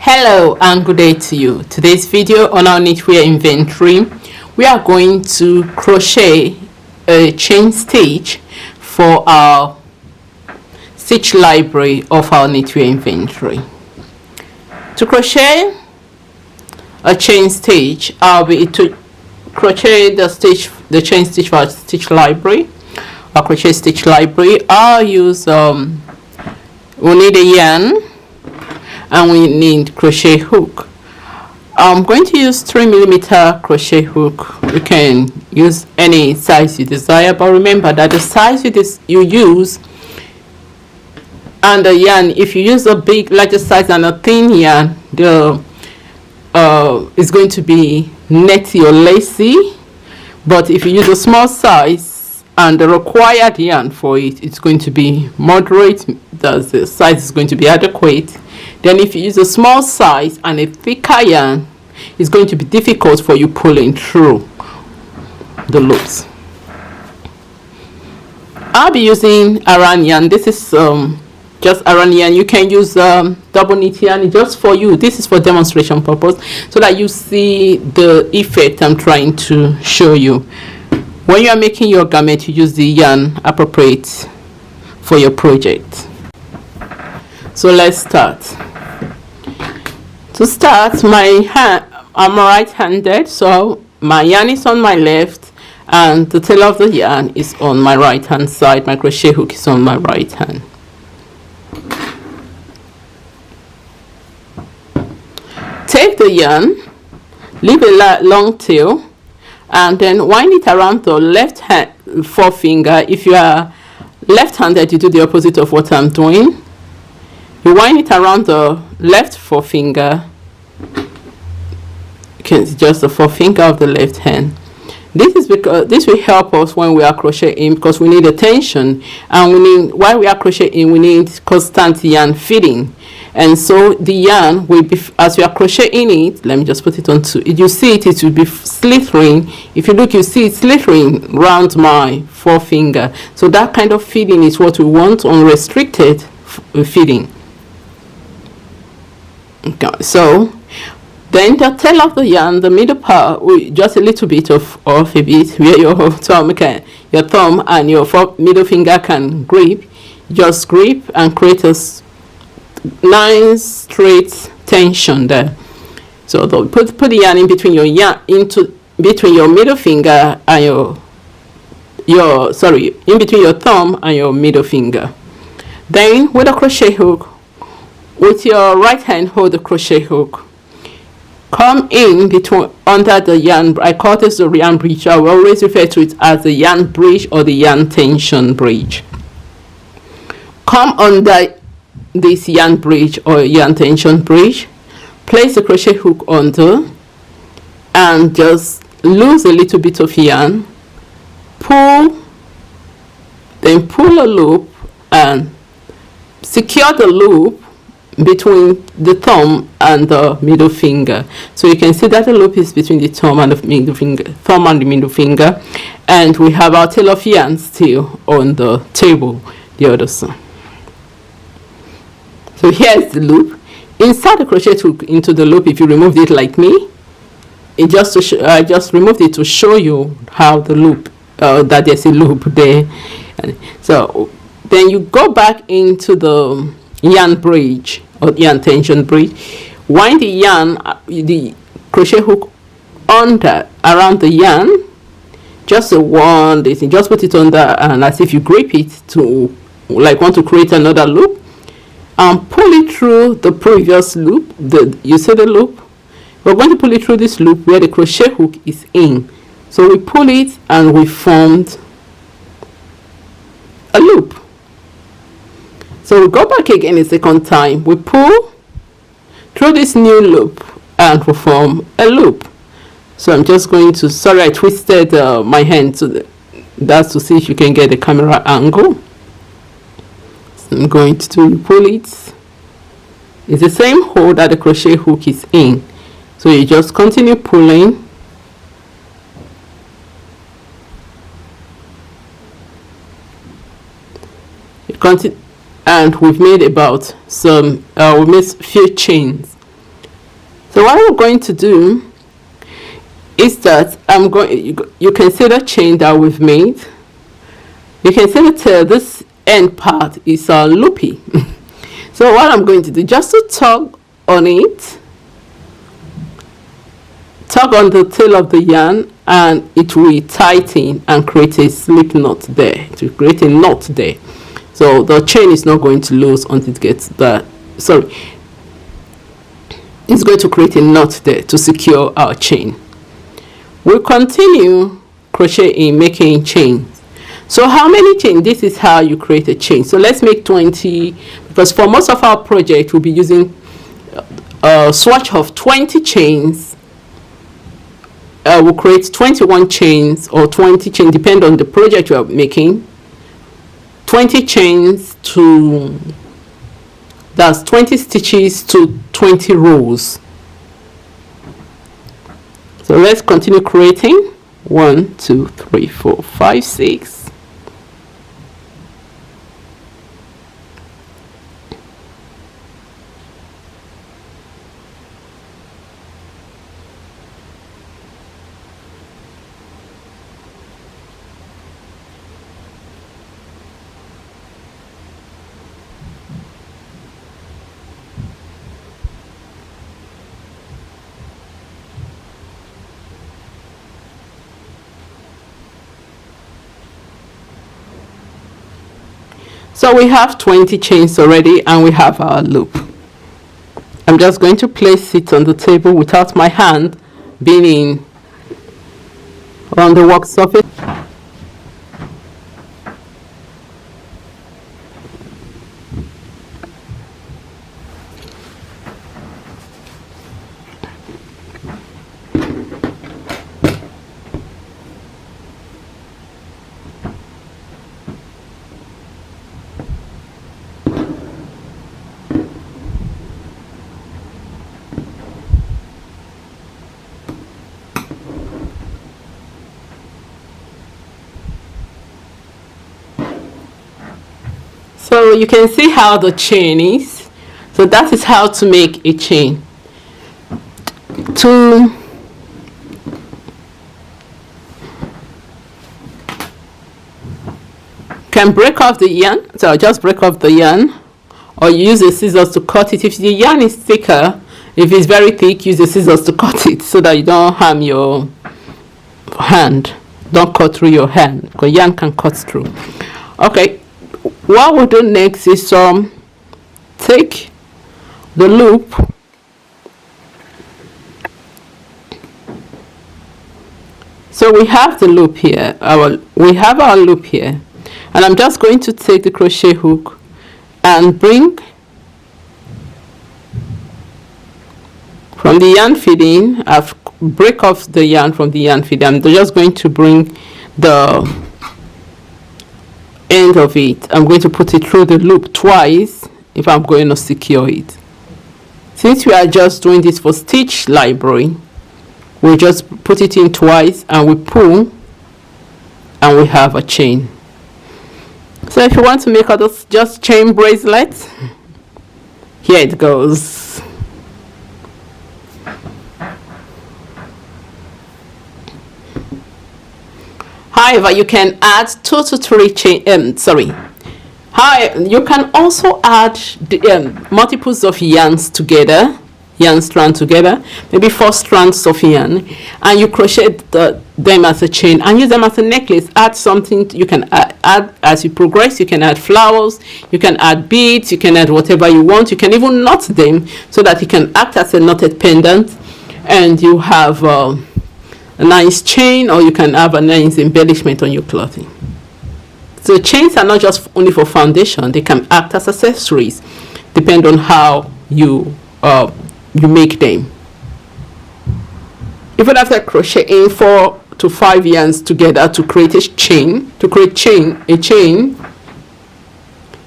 Hello and good day to you. Today's video on our knitwear inventory, we are going to crochet a chain stitch for our stitch library of our knitwear inventory. To crochet a chain stitch, I'll be to crochet the chain stitch for our stitch library, our crochet stitch library. I'll use we'll need a yarn and we need crochet hook. I'm going to use 3mm crochet hook. You can use any size you desire, but remember that the size you use and the yarn, if you use a big larger size and a thin yarn, the is going to be netty or lacy. But if you use a small size and the required yarn for it, it's going to be moderate. The size is going to be adequate. Then if you use a small size and a thicker yarn, it's going to be difficult for you pulling through the loops. I'll be using Aran yarn. This is just Aran yarn. You can use double knit yarn just for you. This is for demonstration purpose so that you see the effect I'm trying to show you. When you are making your garment, you use the yarn appropriate for your project. So let's start. To start, I'm right-handed, so my yarn is on my left and the tail of the yarn is on my right hand side. My crochet hook is on my right hand. Take the yarn, leave a long tail, and then wind it around the left hand forefinger. If you are left-handed, you do the opposite of what I'm doing. You wind it around the left forefinger. Okay, it's just the forefinger of the left hand. This is because this will help us when we are crocheting, because we need a tension, and while we are crocheting, we need constant yarn feeding. And so the yarn will be, as you are crocheting it, let me just put it onto it. You see it will be slithering. If you look, you see it slithering around my forefinger. So that kind of feeding is what we want, unrestricted feeding. Okay, so then the tail of the yarn, the middle part, just a little bit off a bit where your thumb and your middle finger can grip. Just grip and create a nice straight tension there. So put the yarn in between between your middle finger and in between your thumb and your middle finger. Then with a crochet hook, with your right hand, hold the crochet hook. Come in between under the yarn. I call this the yarn bridge. I will always refer to it as the yarn bridge or the yarn tension bridge. Come under this yarn bridge or yarn tension bridge. Place the crochet hook under and just lose a little bit of yarn. Pull, then pull a loop and secure the loop between the thumb and the middle finger. So you can see that the loop is between the thumb and the middle finger, and we have our tail of yarn still on the table, the other side. So here's the loop. Insert the crochet hook into the loop. If you removed it like me, I just removed it to show you how the loop, that there's a loop there. So then you go back into the yarn bridge or yarn tension bridge. Wind the crochet hook under around the yarn. Just just put it under, and as if you grip it to want to create another loop, and pull it through the previous loop. You see the loop? We're going to pull it through this loop where the crochet hook is in. So we pull it and we formed a loop. So we go back again a second time. We pull through this new loop and we form a loop. So I'm just going to, sorry, I twisted my hand to that's to see if you can get the camera angle. So I'm going to pull it. It's the same hole that the crochet hook is in. So you just continue pulling. You continue. And we've made about we made few chains. So what I'm going to do is that you can see the chain that we've made. You can see that this end part is loopy. So what I'm going to do, just to tug on it, tug on the tail of the yarn, and it will tighten and create a slip knot there, to create a knot there. So the chain is not going to lose until it gets that, sorry, it's going to create a knot there to secure our chain. We'll continue crocheting, making chains. So how many chains? This is how you create a chain. So let's make 20, because for most of our project we'll be using a swatch of 20 chains. We'll create 21 chains or 20 chains, depend on the project you are making. 20 chains to, that's 20 stitches to 20 rows. So let's continue creating. 1, 2, 3, 4, 5, 6. So we have 20 chains already, and we have our loop. I'm just going to place it on the table without my hand being on the work surface. So you can see how the chain is. So that is how to make a chain. Can break off the yarn, so just break off the yarn, or use the scissors to cut it. If the yarn is thicker, if it's very thick, use the scissors to cut it so that you don't harm your hand. Don't cut through your hand, because yarn can cut through. Okay, what we'll do next is take the loop, so we have the loop here, we have our loop here, and I'm just going to take the crochet hook and bring from the yarn feeding. I've break off the yarn from the yarn feed. I'm just going to bring the end of it. I'm going to put it through the loop twice if I'm going to secure it. Since we are just doing this for stitch library, we'll just put it in twice and we pull and we have a chain. So if you want to make others just chain bracelets, here it goes. However, you can add 2 to 3 chain. You can also add the, multiples of yarns together, yarn strand together, maybe 4 strands of yarn, and you crochet them as a chain and use them as a necklace. Add something. You can add as you progress. You can add flowers, you can add beads, you can add whatever you want. You can even knot them so that it can act as a knotted pendant, and you have a nice chain, or you can have a nice embellishment on your clothing. So chains are not just only for foundation, they can act as accessories, depend on how you make them. Even after crocheting 4 to 5 yarns together to create a chain,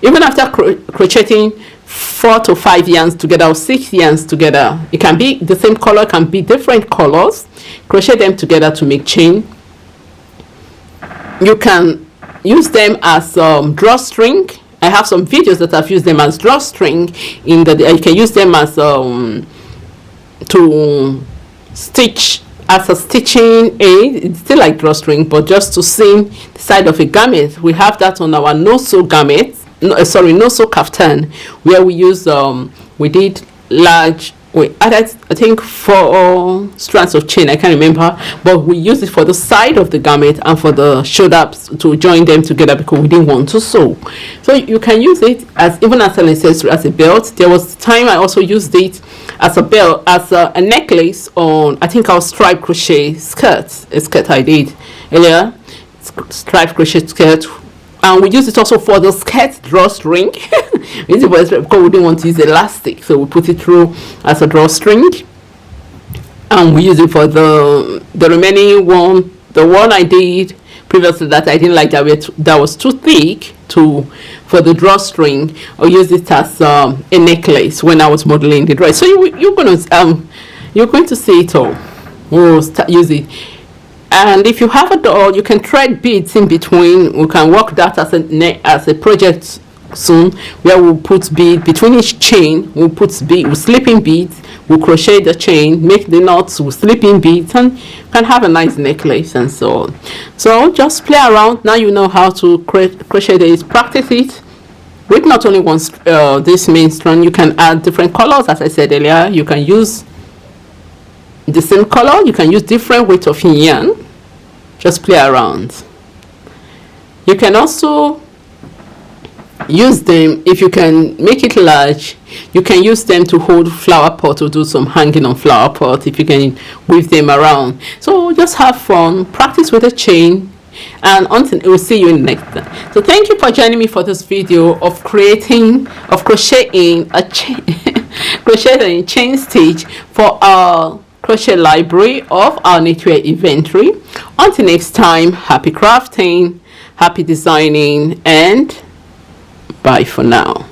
even after crocheting 4 to 5 yarns together or 6 yarns together, it can be the same color, can be different colors. Crochet them together to make chain. You can use them as drawstring. I have some videos that I've used them as drawstring. You can use them as to stitch as a stitching aid. It's still like drawstring, but just to seam the side of a garment. We have that on our no-sew garment, no-sew kaftan, where we use we did large, we added I think 4 strands of chain, I can't remember, but we used it for the side of the garment and for the shoulders to join them together because we didn't want to sew. So you can use it as even as an accessory, as a belt. There was time I also used it as a belt, as a necklace on, I think, our striped crochet skirt, a skirt I did earlier, striped crochet skirt. And we use it also for the skirt drawstring because we didn't want to use elastic, so we put it through as a drawstring. And we use it for the remaining one, the one I did previously that I didn't like, that was too thick for the drawstring. I used it as a necklace when I was modeling the dress. So you're going to see it all. We'll use it. And if you have a doll, you can thread beads in between. We can work that as a project soon, where we'll put bead between each chain. We'll slip in beads. We'll crochet the chain, make the knots, we'll slip in beads, and can have a nice necklace and so on. So just play around. Now you know how to crochet this. Practice it with not only one this main strand. You can add different colors, as I said earlier. You can use the same color, you can use different weight of yarn. Just play around. You can also use them, if you can make it large, you can use them to hold flower pot or do some hanging on flower pot if you can weave them around. So just have fun, practice with a chain, and until we'll see you in the next time. So thank you for joining me for this video of crocheting a crocheting chain stitch for our crochet library of our knitwear inventory. Until next time, happy crafting, happy designing, and bye for now.